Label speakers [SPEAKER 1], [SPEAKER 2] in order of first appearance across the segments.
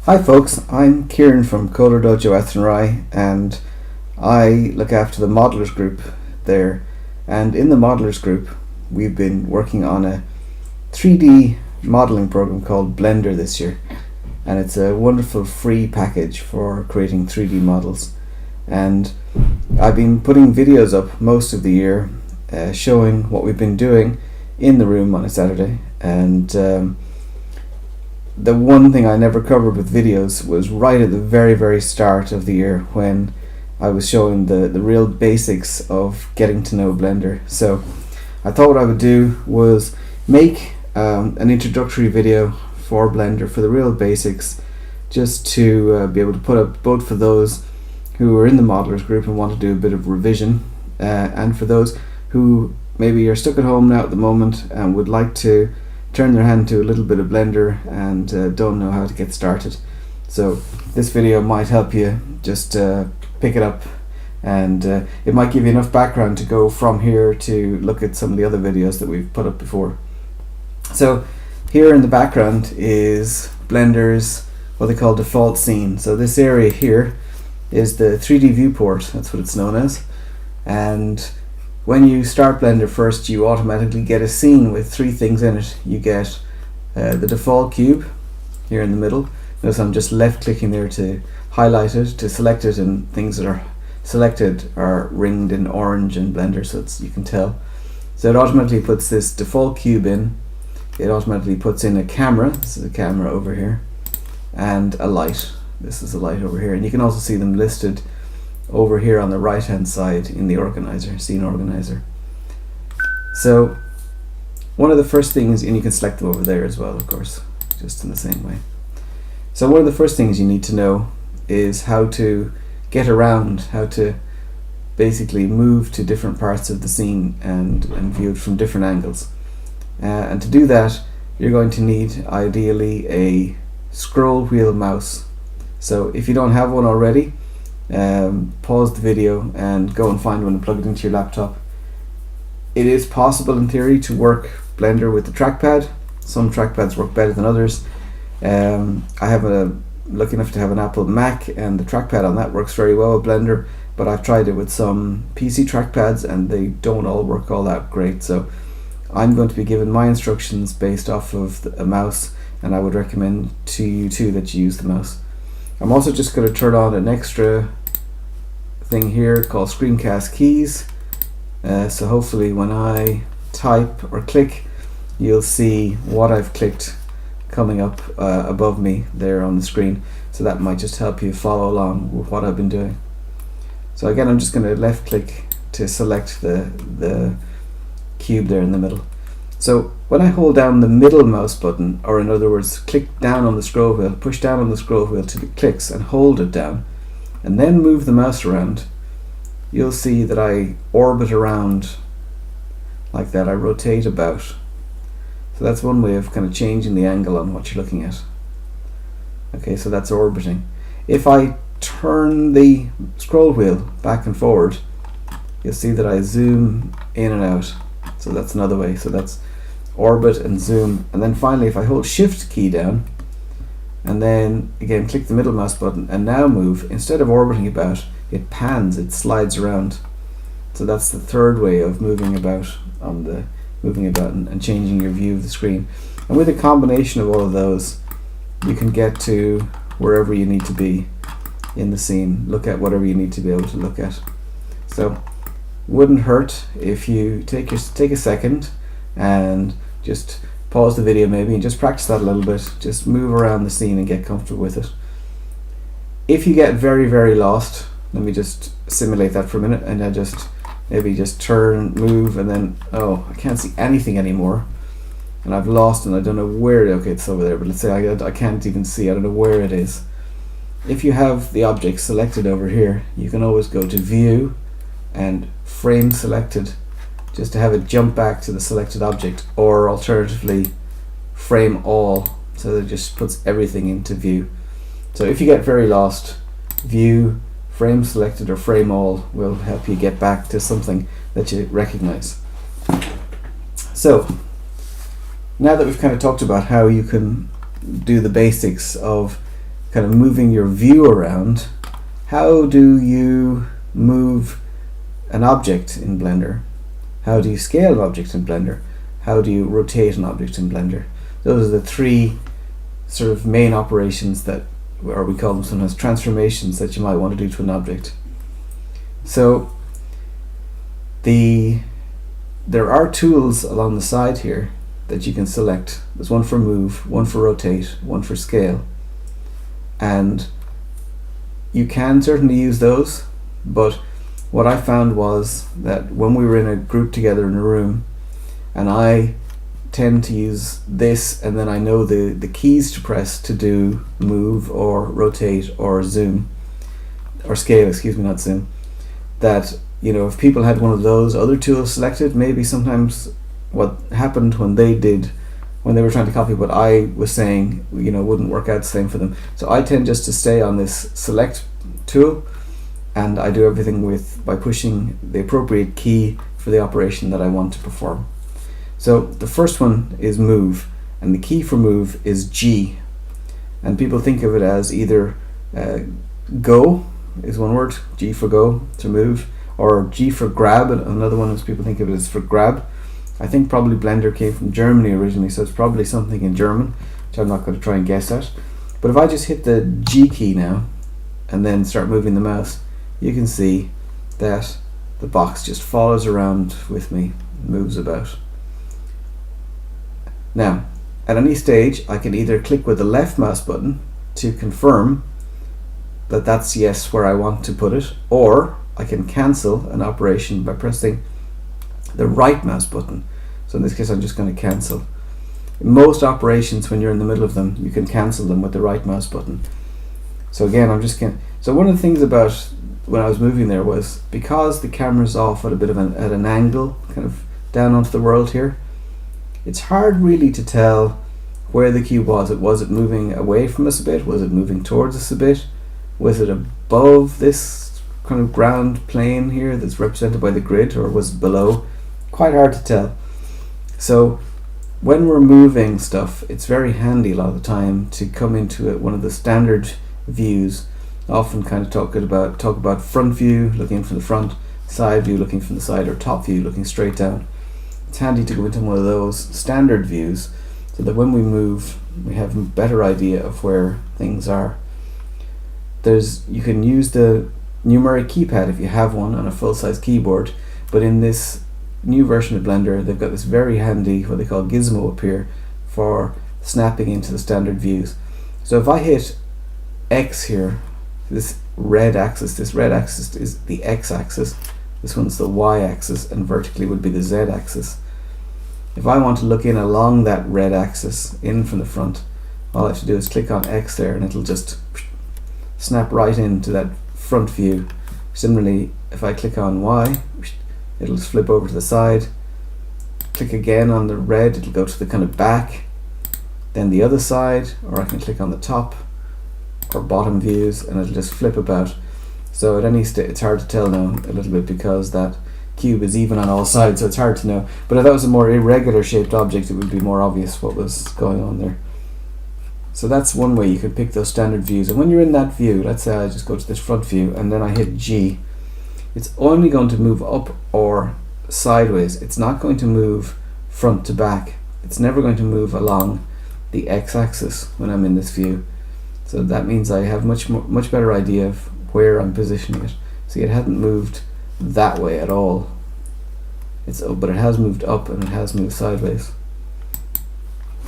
[SPEAKER 1] Hi folks, I'm Kieran from CoderDojo Athenry, and I look after the modelers group there. And in the modelers group we've been working on a 3D modeling program called Blender this year, and it's a wonderful free package for creating 3D models. And I've been putting videos up most of the year showing what we've been doing in the room on a Saturday, and the one thing I never covered with videos was right at the very start of the year, when I was showing the real basics of getting to know Blender. So I thought what I would do was make an introductory video for Blender, for the real basics, just to be able to put up both for those who are in the modelers group and want to do a bit of revision, and for those who maybe are stuck at home now at the moment and would like to turn their hand to a little bit of Blender and don't know how to get started. So this video might help you just pick it up, and it might give you enough background to go from here to look at some of the other videos that we've put up before. So here in the background is Blender's what they call default scene. So this area here is the 3D viewport, that's what it's known as. And when you start Blender first, you automatically get a scene with three things in it. You get the default cube here in the middle. Notice I'm just left clicking there to highlight it, to select it, and things that are selected are ringed in orange in Blender, so you can tell. So it automatically puts this default cube in. It automatically puts in a camera. This is a camera over here, and a light. This is a light over here, and you can also see them listed over here on the right hand side in the organizer, scene organizer. So one of the first things, and you can select them over there as well, of course, just in the same way. So one of the first things you need to know is how to get around, how to basically move to different parts of the scene and view it from different angles. And to do that, you're going to need ideally a scroll wheel mouse. So if you don't have one already, pause the video and go and find one and plug it into your laptop. It is possible in theory to work Blender with the trackpad. Some trackpads work better than others. I have lucky enough to have an Apple Mac, and the trackpad on that works very well with Blender, but I've tried it with some PC trackpads and they don't all work all that great. So I'm going to be given my instructions based off of a mouse, and I would recommend to you too that you use the mouse. I'm also just going to turn on an extra thing here called Screencast Keys, so hopefully when I type or click, you'll see what I've clicked coming up above me there on the screen, so that might just help you follow along with what I've been doing. So again, I'm just going to left click to select the cube there in the middle. So when I hold down the middle mouse button, or in other words click down on the scroll wheel, push down on the scroll wheel till it clicks and hold it down, and then move the mouse around, you'll see that I orbit around like that. I rotate about. So that's one way of kind of changing the angle on what you're looking at. Okay, so that's orbiting. If I turn the scroll wheel back and forward, you'll see that I zoom in and out. So that's another way. So that's orbit and zoom. And then finally, if I hold shift key down and then again click the middle mouse button and now move, instead of orbiting about, it pans, it slides around. So that's the third way of moving about and changing your view of the screen. And with a combination of all of those, you can get to wherever you need to be in the scene, look at whatever you need to be able to look at. So wouldn't hurt if you take a second and just pause the video maybe and just practice that a little bit. Just move around the scene and get comfortable with it. If you get very lost, let me just simulate that for a minute, and I just maybe just turn, move, and then I can't see anything anymore and I've lost and I don't know where okay, it's over there, but let's say I can't even see, I don't know where it is. If you have the object selected over here, you can always go to View and Frame Selected, just to have it jump back to the selected object, or alternatively Frame All, so that it just puts everything into view. So if you get very lost, View, Frame Selected, or Frame All will help you get back to something that you recognize. So now that we've kind of talked about how you can do the basics of kind of moving your view around, how do you move an object in Blender? How do you scale an object in Blender? How do you rotate an object in Blender? Those are the three sort of main operations that, or we call them sometimes transformations, that you might want to do to an object. So there are tools along the side here that you can select. There's one for move, one for rotate, one for scale, and you can certainly use those, but what I found was that when we were in a group together in a room, and I tend to use this, and then I know the keys to press to do move or rotate or zoom or scale, excuse me, not zoom, that, you know, if people had one of those other tools selected, maybe sometimes what happened when they were trying to copy what I was saying, you know, wouldn't work out the same for them. So I tend just to stay on this select tool, and I do everything by pushing the appropriate key for the operation that I want to perform. So the first one is move, and the key for move is G, and people think of it as either go is one word, G for go, to move, or G for grab, and another one is people think of it as for grab. I think probably Blender came from Germany originally, so it's probably something in German, which I'm not going to try and guess at. But if I just hit the G key now and then start moving the mouse, you can see that the box just follows around with me, moves about. Now, at any stage, I can either click with the left mouse button to confirm that that's yes where I want to put it, or I can cancel an operation by pressing the right mouse button. So in this case, I'm just going to cancel. In most operations, when you're in the middle of them, you can cancel them with the right mouse button. So again, so one of the things about when I was moving there was, because the camera's off at a bit of at an angle, kind of down onto the world here, it's hard really to tell where the cube was. Was it moving away from us a bit? Was it moving towards us a bit? Was it above this kind of ground plane here that's represented by the grid, or was it below? Quite hard to tell. So when we're moving stuff, it's very handy a lot of the time to come into it, one of the standard views. Often kind of talk about front view, looking from the front, side view, looking from the side, or top view, looking straight down. It's handy to go into one of those standard views so that when we move, we have a better idea of where things are. You can use the numeric keypad if you have one on a full-size keyboard, but in this new version of Blender, they've got this very handy, what they call gizmo up here, for snapping into the standard views. So if I hit X here, this red axis is the X axis, this one's the Y axis, and vertically would be the Z axis. If I want to look in along that red axis, in from the front, all I have to do is click on X there, and it'll just snap right into that front view. Similarly, if I click on Y, it'll flip over to the side. Click again on the red, it'll go to the kind of back, then the other side, or I can click on the top or bottom views, and it'll just flip about. So at any stage, it's hard to tell now a little bit because that cube is even on all sides, so it's hard to know. But if that was a more irregular shaped object, it would be more obvious what was going on there. So that's one way you can pick those standard views. And when you're in that view, let's say I just go to this front view and then I hit G, it's only going to move up or sideways. It's not going to move front to back. It's never going to move along the x-axis when I'm in this view. So that means I have much better idea of where I'm positioning it. See, it hadn't moved that way at all. But it has moved up and it has moved sideways.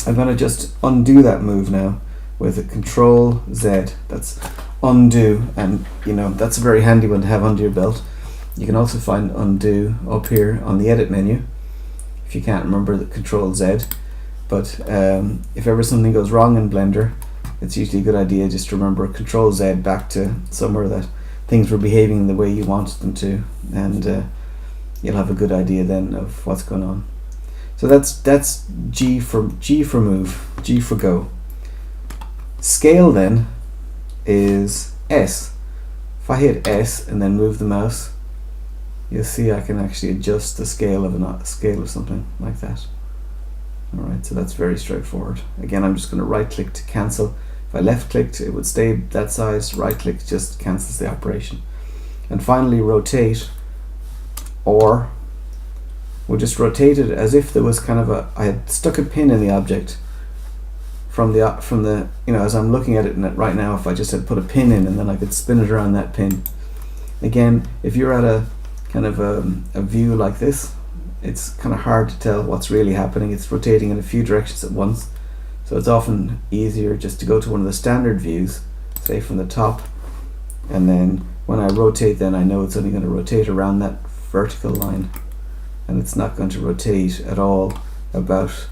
[SPEAKER 1] I'm going to just undo that move now with a Control Z. That's undo, and that's a very handy one to have under your belt. You can also find undo up here on the edit menu if you can't remember the Control Z. But if ever something goes wrong in Blender, it's usually a good idea just to remember Control Z back to somewhere that things were behaving the way you wanted them to, and you'll have a good idea then of what's going on. So that's G for move, G for go. Scale then is S. If I hit S and then move the mouse, you'll see I can actually adjust the scale of something like that. Alright, so that's very straightforward. Again, I'm just going to right click to cancel. If I left clicked, it would stay that size. Right click just cancels the operation. And finally, rotate, or we'll just rotate it as if there was kind of I had stuck a pin in the object from the as I'm looking at it right now. If I just had put a pin in, and then I could spin it around that pin. Again, if you're at a kind of a view like this, it's kind of hard to tell what's really happening. It's rotating in a few directions at once, so it's often easier just to go to one of the standard views, say from the top, and then when I rotate, then I know it's only going to rotate around that vertical line, and it's not going to rotate at all about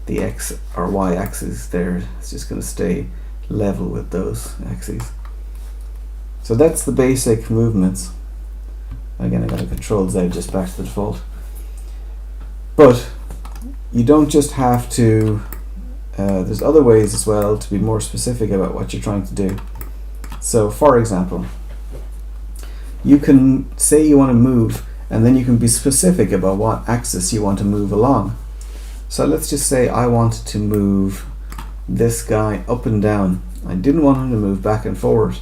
[SPEAKER 1] the X or Y axis there. It's just going to stay level with those axes. So that's the basic movements. Again, I got to Control Z just back to the default. But you don't just have to, there's other ways as well to be more specific about what you're trying to do. So for example, you can say you want to move, and then you can be specific about what axis you want to move along. So let's just say I wanted to move this guy up and down. I didn't want him to move back and forward.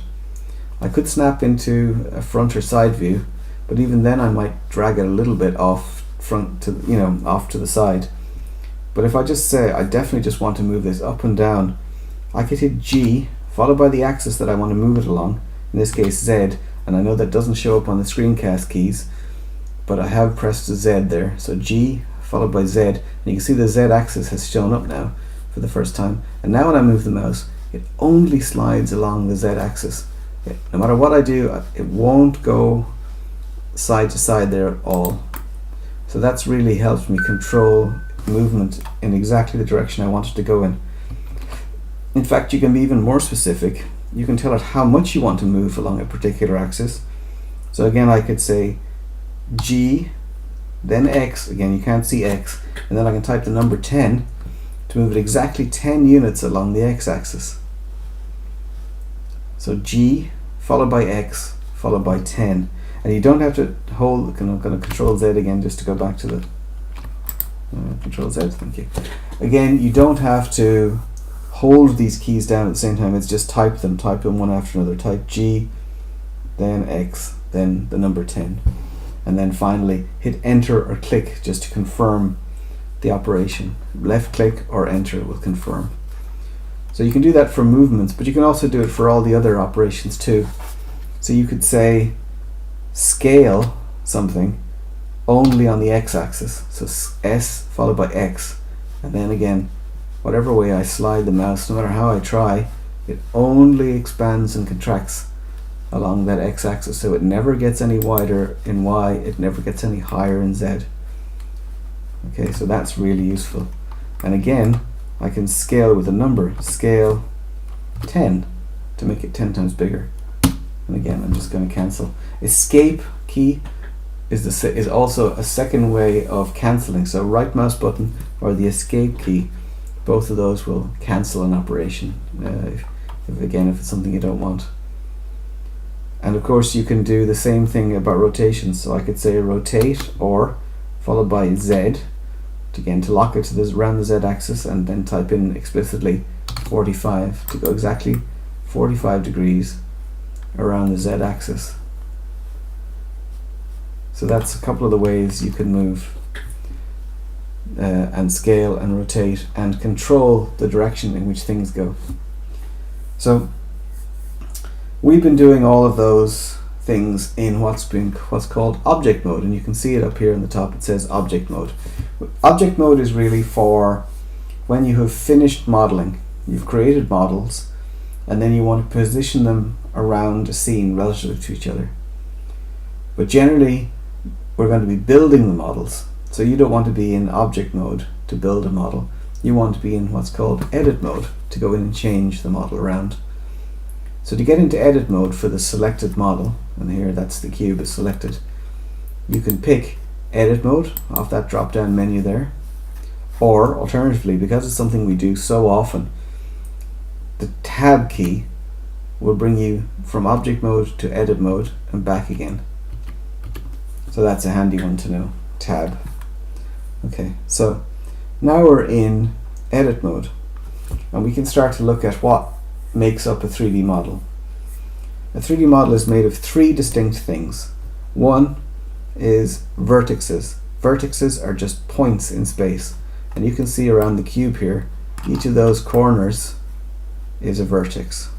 [SPEAKER 1] I could snap into a front or side view, but even then I might drag it a little bit off front to, off to the side. But if I just say I definitely just want to move this up and down, I could hit G followed by the axis that I want to move it along, in this case Z, and I know that doesn't show up on the screencast keys, but I have pressed a Z there. So G followed by Z, and you can see the Z axis has shown up now for the first time. And now when I move the mouse, it only slides along the Z axis. No matter what I do, it won't go side to side there at all. So that's really helped me control movement in exactly the direction I wanted to go in. In fact, you can be even more specific. You can tell it how much you want to move along a particular axis. So again, I could say G, then X. Again, you can't see X, and then I can type the number 10 to move it exactly 10 units along the X axis. So G followed by X followed by 10, and you don't have to hold. I'm going to Control Z again just to go back to the Control Z. Thank you. Again, you don't have to hold these keys down at the same time. It's just type them one after another. Type G, then X, then the number 10, and then finally hit Enter or click just to confirm the operation. Left click or Enter will confirm. So you can do that for movements, but you can also do it for all the other operations too. So you could say scale something only on the X axis, so S followed by X, and then again, whatever way I slide the mouse, no matter how I try, it only expands and contracts along that X axis, so it never gets any wider in Y, it never gets any higher in Z. Okay, so that's really useful. And again, I can scale with a number, scale 10 to make it 10 times bigger. And again, I'm just going to cancel. Escape key is also a second way of cancelling. So right mouse button or the escape key, both of those will cancel an operation if it's something you don't want. And of course you can do the same thing about rotation. So I could say rotate or followed by Z to lock it to this around the Z axis, and then type in explicitly 45 to go exactly 45 degrees around the Z axis. So that's a couple of the ways you can move and scale and rotate and control the direction in which things go. So we've been doing all of those things in what's called object mode, and you can see it up here in the top. It says object mode. Object mode is really for when you have finished modeling. You've created models and then you want to position them around a scene relative to each other. But generally we're going to be building the models, so you don't want to be in object mode to build a model. You want to be in what's called edit mode to go in and change the model around. So to get into edit mode for the selected model, and here that's the cube is selected, you can pick edit mode off that drop down menu there, or alternatively, because it's something we do so often, the tab key will bring you from object mode to edit mode and back again. So that's a handy one to know, tab. Okay, so now we're in edit mode, and we can start to look at what makes up a 3D model. A 3D model is made of three distinct things. One is vertexes. Vertexes are just points in space, and you can see around the cube here, each of those corners is a vertex.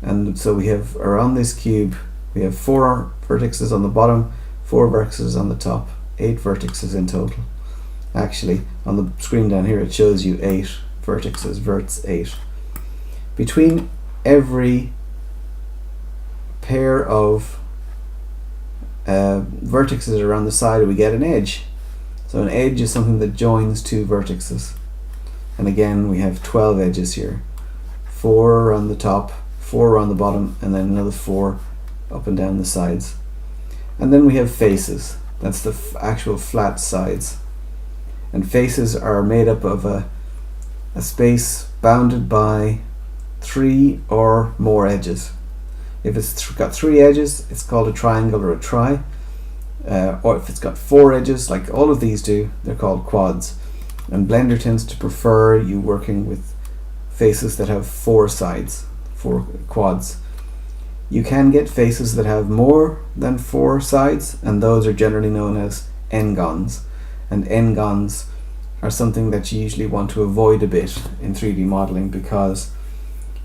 [SPEAKER 1] And so we have, around this cube, we have 4 vertices on the bottom, 4 vertices on the top, 8 vertices in total. Actually, on the screen down here it shows you 8 vertices, verts 8. Between every pair of vertices around the side we get an edge. So an edge is something that joins two vertices. And again we have 12 edges here. 4 around the top, 4 around the bottom, and then another 4 up and down the sides. And then we have faces. That's the actual flat sides. And faces are made up of a space bounded by 3 or more edges. If it's got 3 edges, it's called a triangle or a tri. Or if it's got 4 edges, like all of these do, they're called quads. And Blender tends to prefer you working with faces that have 4 sides, 4 quads. You can get faces that have more than 4 sides, and those are generally known as n-gons. And n-gons are something that you usually want to avoid a bit in 3D modeling, because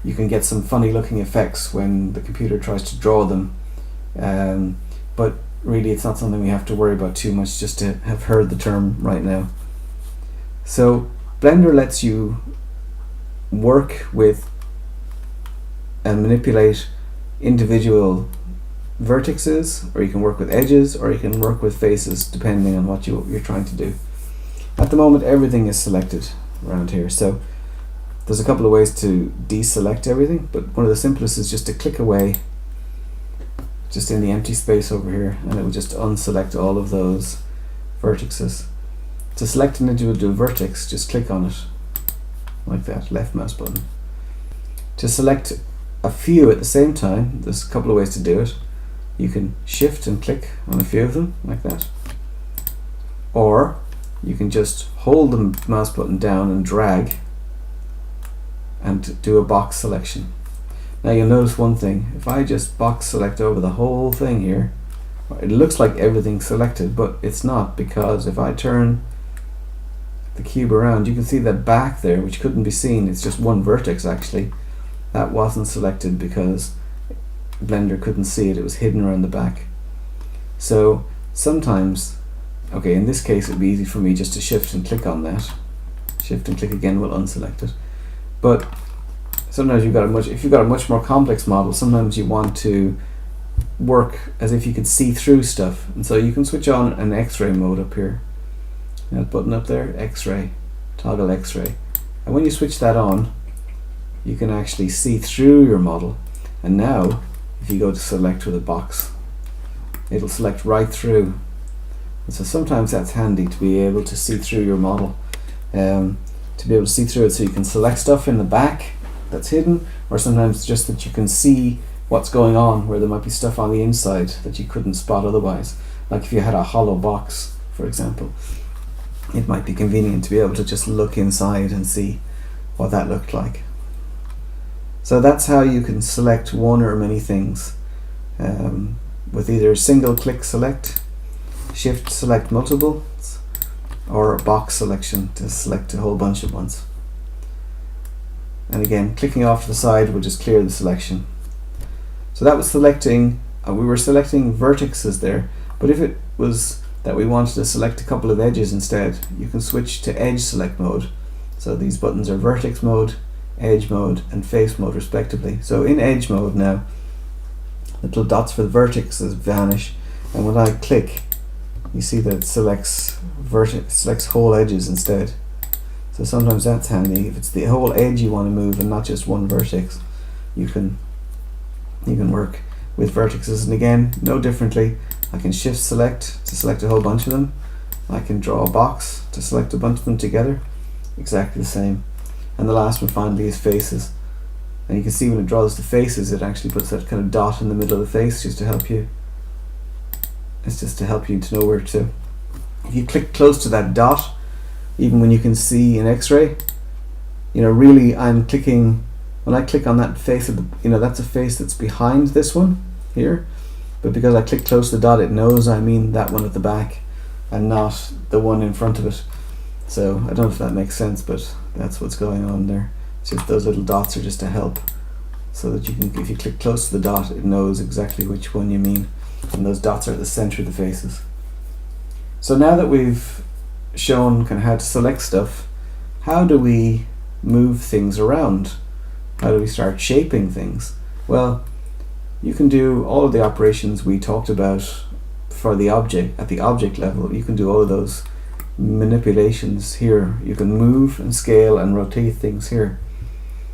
[SPEAKER 1] you can get some funny looking effects when the computer tries to draw them. But really it's not something we have to worry about too much, just to have heard the term right now. So Blender lets you work with and manipulate individual vertices, or you can work with edges, or you can work with faces, depending on what you're trying to do. At the moment everything is selected around here, so there's a couple of ways to deselect everything, but one of the simplest is just to click away just in the empty space over here, and it will just unselect all of those vertices. To select an individual vertex, just click on it like that, left mouse button. To select a few at the same time, there's a couple of ways to do it. You can shift and click on a few of them like that, or you can just hold the mouse button down and drag and do a box selection. Now you'll notice one thing: if I just box select over the whole thing here, it looks like everything's selected, but it's not, because if I turn the cube around, you can see that back there, which couldn't be seen, it's just one vertex actually, that wasn't selected because Blender couldn't see it, it was hidden around the back. So sometimes, okay, in this case it would be easy for me just to shift and click on that. Shift and click again will unselect it. But sometimes if you've got a much more complex model, sometimes you want to work as if you could see through stuff, and so you can switch on an X-ray mode up here. That button up there, X-ray, toggle X-ray, and when you switch that on, you can actually see through your model. And now if you go to select with a box, it'll select right through. And so sometimes that's handy to be able to see through your model, to be able to see through it, so you can select stuff in the back that's hidden, or sometimes just that you can see what's going on where there might be stuff on the inside that you couldn't spot otherwise. Like if you had a hollow box, for example, it might be convenient to be able to just look inside and see what that looked like. So that's how you can select one or many things with either single click select, shift select multiples, or a box selection to select a whole bunch at once. And again, clicking off to the side will just clear the selection. So that was selecting, we were selecting vertices there, but if it was that we wanted to select a couple of edges instead, you can switch to edge select mode. So these buttons are vertex mode, edge mode, and face mode respectively. So in edge mode now, the little dots for the vertices vanish, and when I click, you see that it selects whole edges instead. So sometimes that's handy. If it's the whole edge you want to move and not just one vertex, you can work with vertices. And again, no differently, I can shift select to select a whole bunch of them. I can draw a box to select a bunch of them together, exactly the same. And the last one finally is faces. And you can see when it draws the faces, it actually puts that kind of dot in the middle of the face just to help you. It's just to help you to know where to. If you click close to that dot, even when you can see an X-ray, really I'm clicking, when I click on that face of the, that's a face that's behind this one here, but because I click close to the dot, it knows I mean that one at the back and not the one in front of it. So I don't know if that makes sense, but that's what's going on there. It's just those little dots are just to help, so that you can, if you click close to the dot, it knows exactly which one you mean, and those dots are at the center of the faces. So now that we've shown kind of how to select stuff, how do we move things around? How do we start shaping things? Well, you can do all of the operations we talked about for the object at the object level. You can do all of those manipulations here. You can move and scale and rotate things here.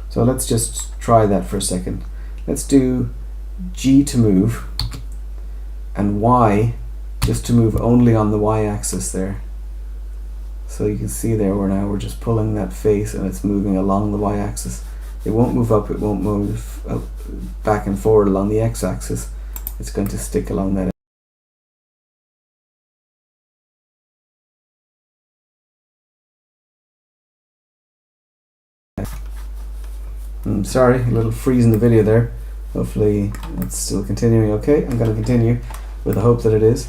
[SPEAKER 1] So let's just try that for a second. Let's do G to move and Y just to move only on the Y-axis there. So you can see there we're just pulling that face and it's moving along the Y-axis. It won't move up, it won't move up, back and forward along the X-axis. It's going to stick along that. Sorry, a little freeze in the video there. Hopefully it's still continuing okay. I'm going to continue with the hope that it is.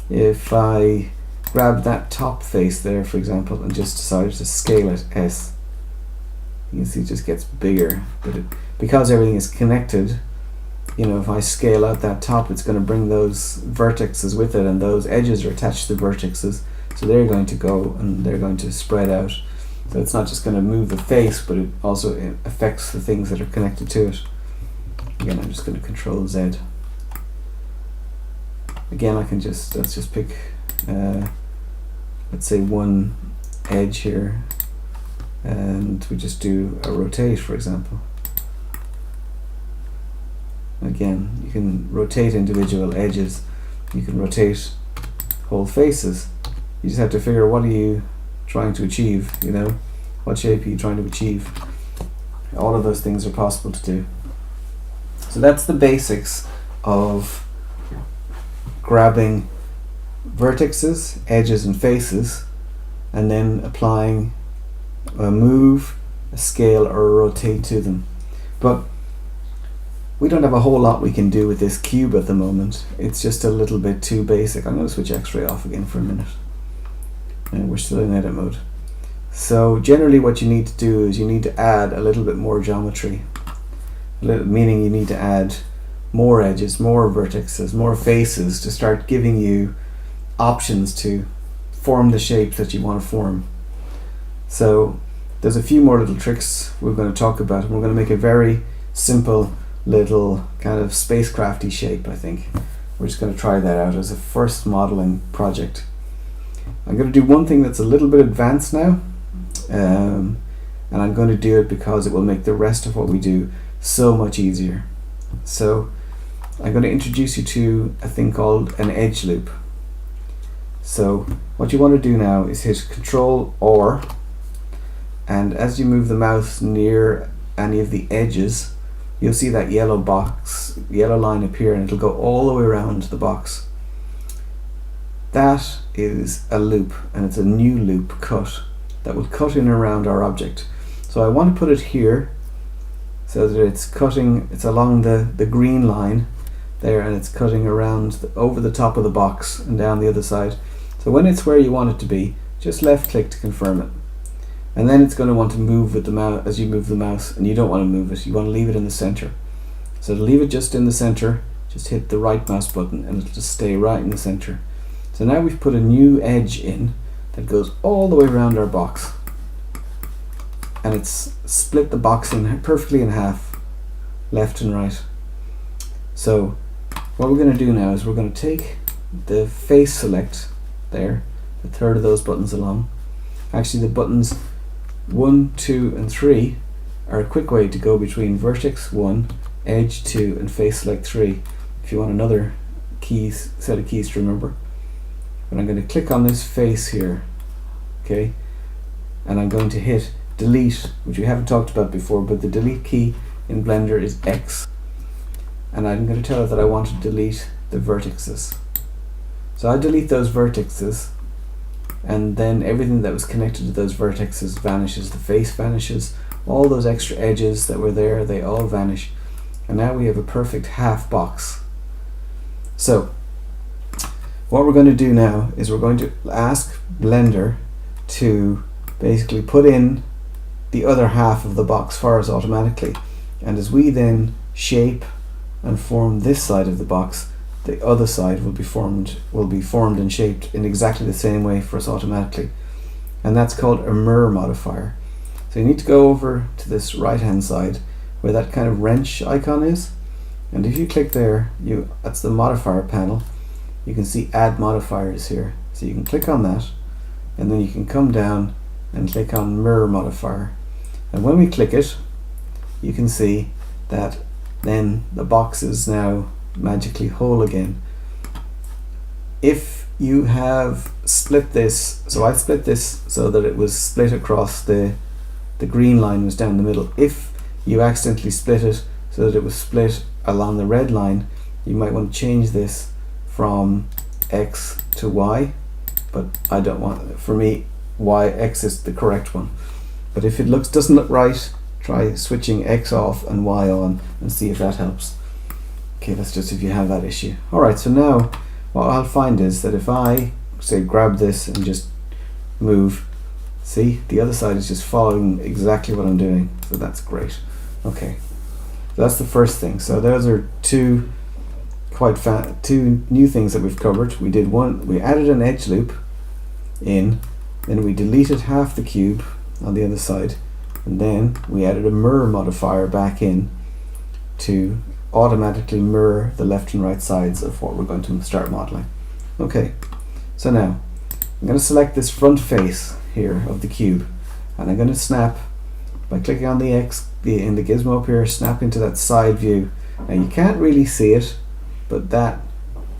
[SPEAKER 1] If I grab that top face there, for example, and just decide to scale it S, you can see it just gets bigger. But because everything is connected, if I scale out that top, it's going to bring those vertexes with it, and those edges are attached to the vertexes, so they're going to go and they're going to spread out. So it's not just going to move the face, but it also affects the things that are connected to it. Again, I'm just going to Control Z. Again, let's just pick, let's say one edge here, and we just do a rotate, for example. Again, you can rotate individual edges. You can rotate whole faces. You just have to figure, what are you trying to achieve, what shape are you trying to achieve? All of those things are possible to do. So that's the basics of grabbing vertexes, edges and faces, and then applying a move, a scale or a rotate to them. But we don't have a whole lot we can do with this cube at the moment. It's just a little bit too basic. I'm going to switch X-ray off again for a minute. And we're still in edit mode. So generally what you need to do is you need to add a little bit more geometry, meaning you need to add more edges, more vertexes, more faces to start giving you options to form the shapes that you want to form. So there's a few more little tricks we're going to talk about, and we're going to make a very simple little kind of spacecrafty shape. I think we're just going to try that out as a first modeling project. I'm going to do one thing that's a little bit advanced now, and I'm going to do it because it will make the rest of what we do so much easier. So I'm going to introduce you to a thing called an edge loop. So what you want to do now is hit Control R, and as you move the mouse near any of the edges, you'll see that yellow line appear, and it'll go all the way around the box. That is a loop, and it's a new loop cut that will cut in around our object. So I want to put it here so that it's along the green line there, and it's cutting around over the top of the box and down the other side. So when it's where you want it to be, just left click to confirm it. And then it's going to want to move with the mouse as you move the mouse, and you don't want to move it, you want to leave it in the center. So to leave it just in the center, just hit the right mouse button and it'll just stay right in the center. So now we've put a new edge in that goes all the way around our box, and it's split the box in perfectly in half, left and right. So what we're going to do now is we're going to take the face select there, the third of those buttons along. Actually, the buttons 1, 2 and 3 are a quick way to go between vertex 1, edge 2 and face select 3 if you want another set of keys to remember. But I'm going to click on this face here, okay, and I'm going to hit delete, which we haven't talked about before, but the delete key in Blender is X, and I'm going to tell it that I want to delete the vertexes. So I delete those vertexes, and then everything that was connected to those vertexes vanishes. The face vanishes, all those extra edges that were there, they all vanish, and now we have a perfect half box. So what we're going to do now is we're going to ask Blender to basically put in the other half of the box for us automatically, and as we then shape and form this side of the box, the other side will be formed and shaped in exactly the same way for us automatically, and that's called a mirror modifier. So you need to go over to this right hand side where that kind of wrench icon is, and if you click there, that's the modifier panel. You can see add modifiers here, so you can click on that, and then you can come down and click on mirror modifier, and when we click it, you can see that then the box is now magically whole again. If you have split this, so I split this so that it was split across, the green line was down the middle. If you accidentally split it so that it was split along the red line, you might want to change this from X to Y, but I don't want, for me, X is the correct one. But if it doesn't look right, try switching X off and Y on and see if that helps. Okay, that's just if you have that issue. Alright, so now what I'll find is that if I say grab this and just move, see, the other side is just following exactly what I'm doing, so that's great. Okay, so that's the first thing. So those are two new things that we've covered. We did one, we added an edge loop in, then we deleted half the cube on the other side, and then we added a mirror modifier back in to automatically mirror the left and right sides of what we're going to start modeling. Okay, so now I'm going to select this front face here of the cube, and I'm going to snap by clicking on the X in the gizmo up here, snap into that side view. Now you can't really see it, but that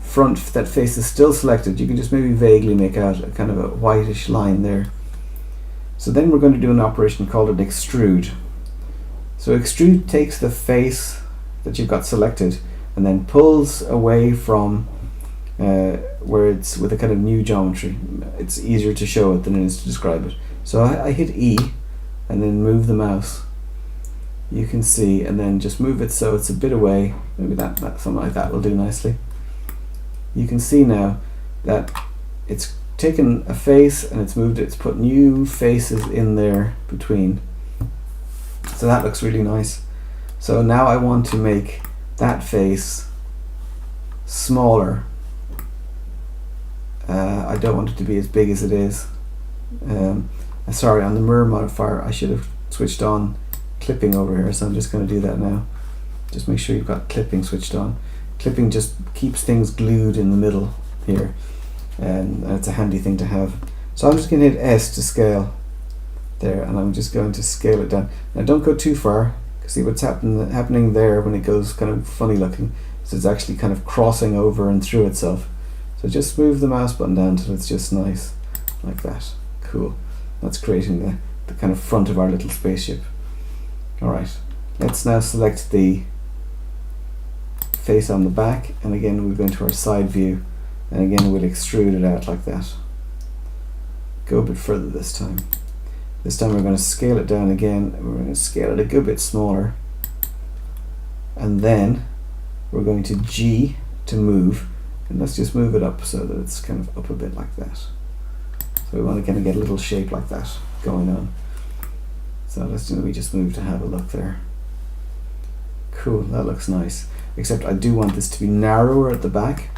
[SPEAKER 1] face is still selected. You can just maybe vaguely make out a kind of a whitish line there. So then we're going to do an operation called an extrude. So extrude takes the face that you've got selected and then pulls away from where it's with a kind of new geometry. It's easier to show it than it is to describe it. So I hit E and then move the mouse. You can see, and then just move it so it's a bit away. Maybe that something like that will do nicely. You can see now that it's taken a face and it's moved it, it's put new faces in there between. So that looks really nice. So now I want to make that face smaller. I don't want it to be as big as it is. Sorry, on the mirror modifier I should have switched on clipping over here, so I'm just going to do that now. Just make sure you've got clipping switched on. Clipping just keeps things glued in the middle here, and it's a handy thing to have. So I'm just going to hit S to scale there, and I'm just going to scale it down. Now don't go too far, because see what's happening there when it goes kind of funny looking, so it's actually kind of crossing over and through itself. So just move the mouse button down till it's just nice like that. Cool. That's creating the kind of front of our little spaceship. Alright, let's now select the face on the back, and again we'll go into our side view, and again we'll extrude it out like that. Go a bit further this time. This time we're going to scale it down again, and we're going to scale it a good bit smaller, and then we're going to G to move, and let's just move it up so that it's kind of up a bit like that. So we want to kind of get a little shape like that going on. So let's just move to have a look there. Cool, that looks nice. Except I do want this to be narrower at the back.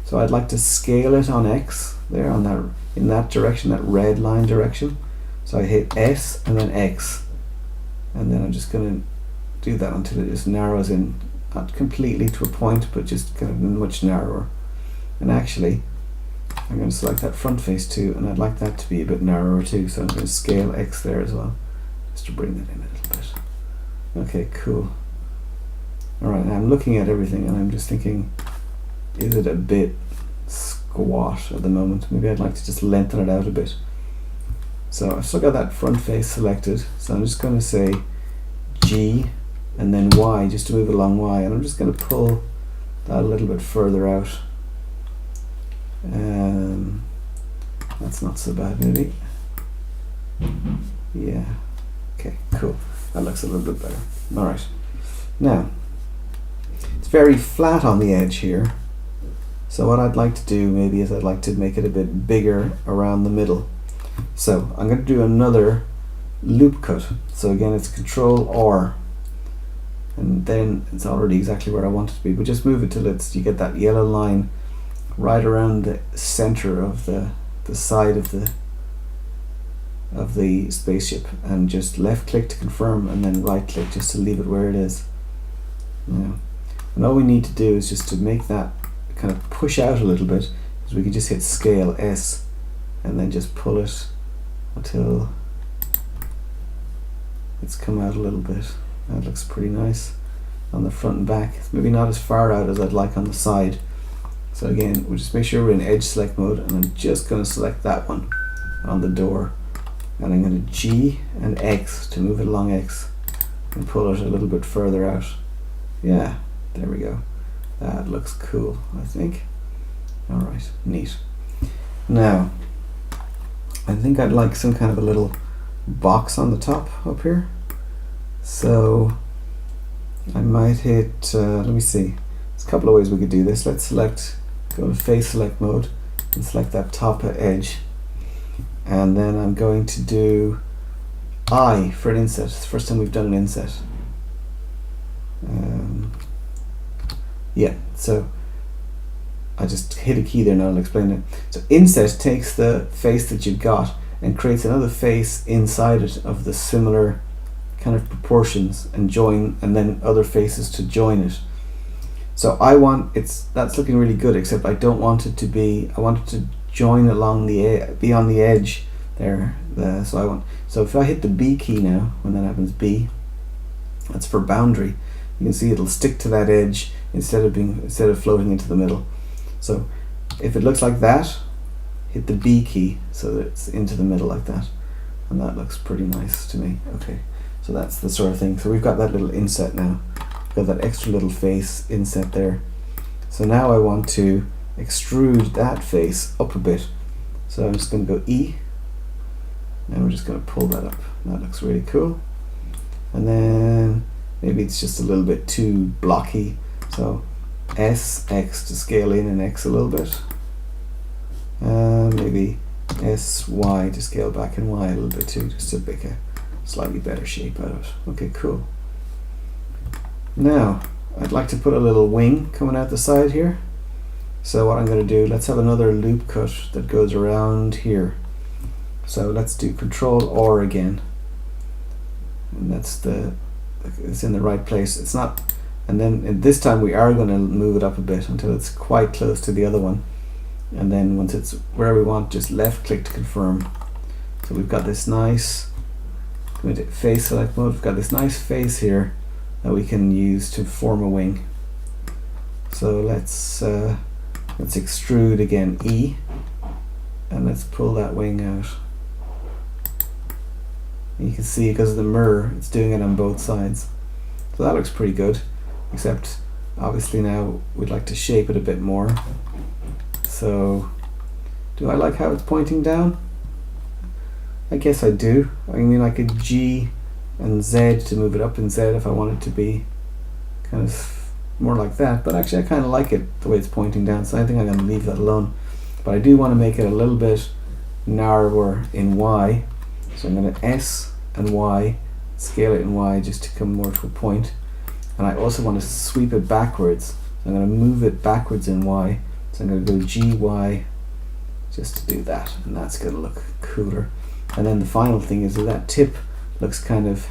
[SPEAKER 1] So I'd like to scale it on X there, on that, in that direction, that red line direction. So I hit S and then X, and then I'm just going to do that until it just narrows in, not completely to a point, but just kind of much narrower. And actually, I'm going to select that front face too, and I'd like that to be a bit narrower too. So I'm going to scale X there as well, just to bring that in a little bit. Okay, cool. Alright, now I'm looking at everything and I'm just thinking, is it a bit squat at the moment? Maybe I'd like to just lengthen it out a bit. So I've still got that front face selected, so I'm just going to say G and then Y, just to move it along Y, and I'm just going to pull that a little bit further out. That's not so bad, maybe. Yeah. Okay, cool. That looks a little bit better. Alright. Now, it's very flat on the edge here. So what I'd like to do maybe is I'd like to make it a bit bigger around the middle. So I'm going to do another loop cut. So again, it's Control R. And then it's already exactly where I want it to be. But just move it till you get that yellow line right around the center of the side of the spaceship, and just left click to confirm and then right click just to leave it where it is. Now, and all we need to do is just to make that kind of push out a little bit, is we can just hit Scale S and then just pull it until it's come out a little bit. That looks pretty nice on the front and back. It's maybe not as far out as I'd like on the side. So again, we'll just make sure we're in edge select mode, and I'm just going to select that one on the door, and I'm going to G and X to move it along X and pull it a little bit further out. Yeah, there we go. That looks cool, I think. Alright, neat. Now, I think I'd like some kind of a little box on the top up here. So I might hit, let me see, there's a couple of ways we could do this. Let's go to face select mode and select that top edge. And then I'm going to do I for an inset. It's the first time we've done an inset. Yeah, so I just hit a key there, now I'll explain it. So inset takes the face that you've got and creates another face inside it of the similar kind of proportions, and then other faces to join it. So that's looking really good, except I don't want it to be, I want it to join along be on the edge there. So if I hit the B key now, when that happens, B, that's for boundary. You can see it'll stick to that edge instead of floating into the middle. So if it looks like that, hit the B key so that it's into the middle like that, and that looks pretty nice to me. Okay, so that's the sort of thing. So we've got that little inset now. We've got that extra little face inset there. So now I want to extrude that face up a bit. So I'm just going to go E, and we're just going to pull that up. That looks really cool. And then maybe it's just a little bit too blocky, so S, X to scale in, and X a little bit. Maybe S, Y to scale back, and Y a little bit too, just to make a slightly better shape out of it. Okay, cool. Now, I'd like to put a little wing coming out the side here. So what I'm going to do, let's have another loop cut that goes around here. So let's do Control R again. And it's in the right place. It's not, and then this time we are going to move it up a bit until it's quite close to the other one. And then once it's where we want, just left click to confirm. So we've got this nice, going to face select mode, we've got this nice face here that we can use to form a wing. So let's extrude again, E, and let's pull that wing out. And you can see because of the mirror, it's doing it on both sides. So that looks pretty good, except obviously now we'd like to shape it a bit more. So, do I like how it's pointing down? I guess I do. I mean, I could G and Z to move it up, and Z if I want it to be kind of more like that, but actually I kind of like it the way it's pointing down, so I think I'm going to leave that alone. But I do want to make it a little bit narrower in Y, so I'm going to S and Y, scale it in Y just to come more to a point. And I also want to sweep it backwards, so I'm going to move it backwards in Y, so I'm going to go G, Y just to do that, and that's going to look cooler. And then the final thing is that tip looks kind of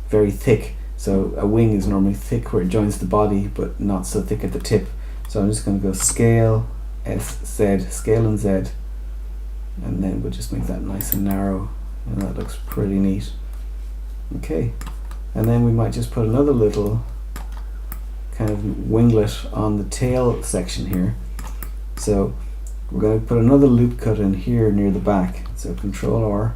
[SPEAKER 1] very thick. So a wing is normally thick where it joins the body, but not so thick at the tip. So I'm just going to go scale, S, Z, scale and Z, and then we'll just make that nice and narrow, and that looks pretty neat. Okay, and then we might just put another little kind of winglet on the tail section here. So we're going to put another loop cut in here near the back. So Control R.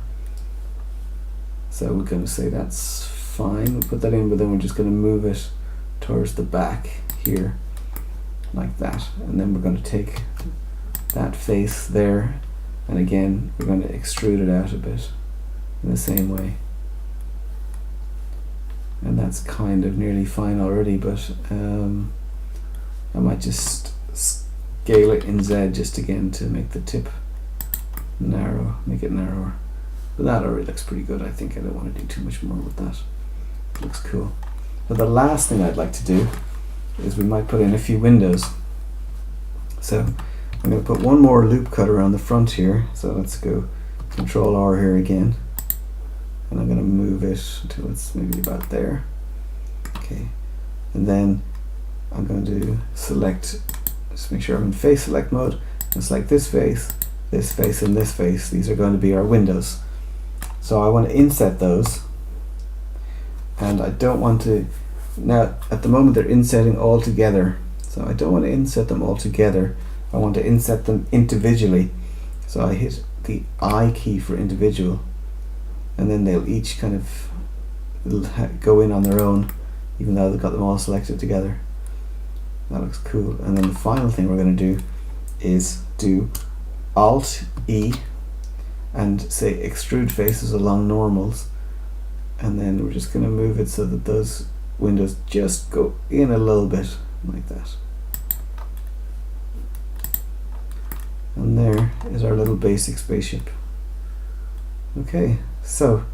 [SPEAKER 1] So we're going to say that's fine. We'll put that in, but then we're just going to move it towards the back here, like that. And then we're going to take that face there and again we're going to extrude it out a bit in the same way, and that's kind of nearly fine already, but I might just scale it in Z just again to make the tip narrow, make it narrower. But that already looks pretty good. I think I don't want to do too much more with that. It looks cool. But the last thing I'd like to do is we might put in a few windows. So I'm going to put one more loop cut around the front here. So let's go Control R here again, and I'm going to move it until it's maybe about there. Okay, and then I'm going to select, just make sure I'm in face select mode, and select this face, and this face. These are going to be our windows. So I want to inset those, and I don't want to, now at the moment they're insetting all together, so I don't want to inset them all together. I want to inset them individually. So I hit the I key for individual, and then they'll each kind of go in on their own, even though they've got them all selected together. That looks cool. And then the final thing we're going to do is do Alt E and say Extrude Faces along normals, and then we're just going to move it so that those windows just go in a little bit like that. And there is our little basic spaceship. Okay, so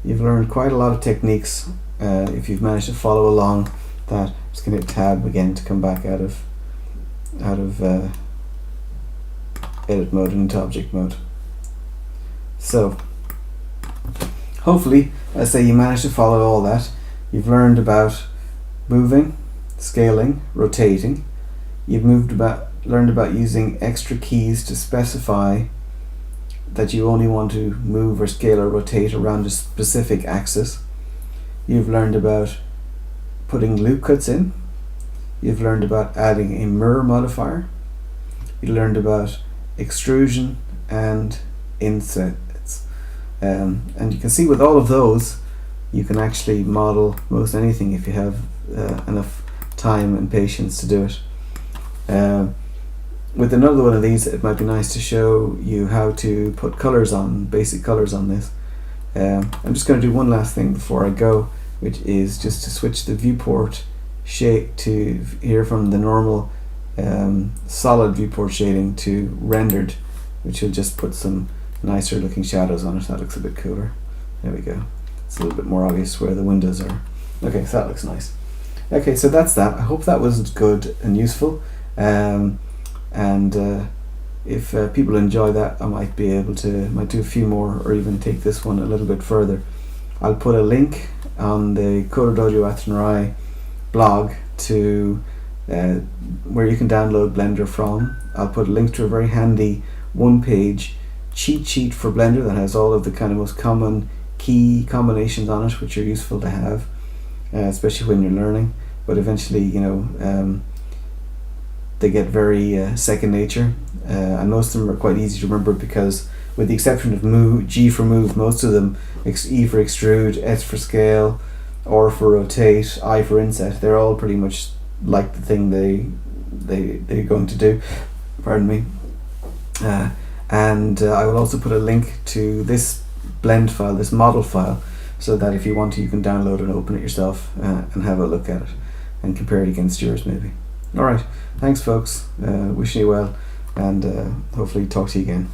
[SPEAKER 1] you've learned quite a lot of techniques. If you've managed to follow along that, I'm just going to hit Tab again to come back out of edit mode and into object mode. So hopefully, I say, you managed to follow all that. You've learned about moving, scaling, rotating. You've learned about using extra keys to specify that you only want to move or scale or rotate around a specific axis. You've learned about putting loop cuts in. You've learned about adding a mirror modifier. You learned about extrusion and insets. And you can see with all of those, you can actually model most anything if you have enough time and patience to do it. With another one of these, it might be nice to show you how to put colors on, basic colors on this. I'm just going to do one last thing before I go, which is just to switch the viewport shade to here from the normal solid viewport shading to rendered, which will just put some nicer looking shadows on it. That looks a bit cooler. There we go. It's a little bit more obvious where the windows are. Okay, so that looks nice. Okay, so that's that. I hope that was good and useful. If people enjoy that, I might be able to do a few more, or even take this one a little bit further. I'll put a link on the CoderDojo Athenry blog to where you can download Blender from. I'll put a link to a very handy one-page cheat sheet for Blender that has all of the kind of most common key combinations on it, which are useful to have, especially when you're learning. But eventually, you know, they get very second nature, and most of them are quite easy to remember, because with the exception of move, G for move, most of them, E for extrude, S for scale, R for rotate, I for inset, they're all pretty much like the thing they're going to do. Pardon me. And I will also put a link to this blend file, this model file, so that if you want to, you can download and open it yourself and have a look at it and compare it against yours maybe. Alright, thanks folks, wishing you well, and hopefully talk to you again.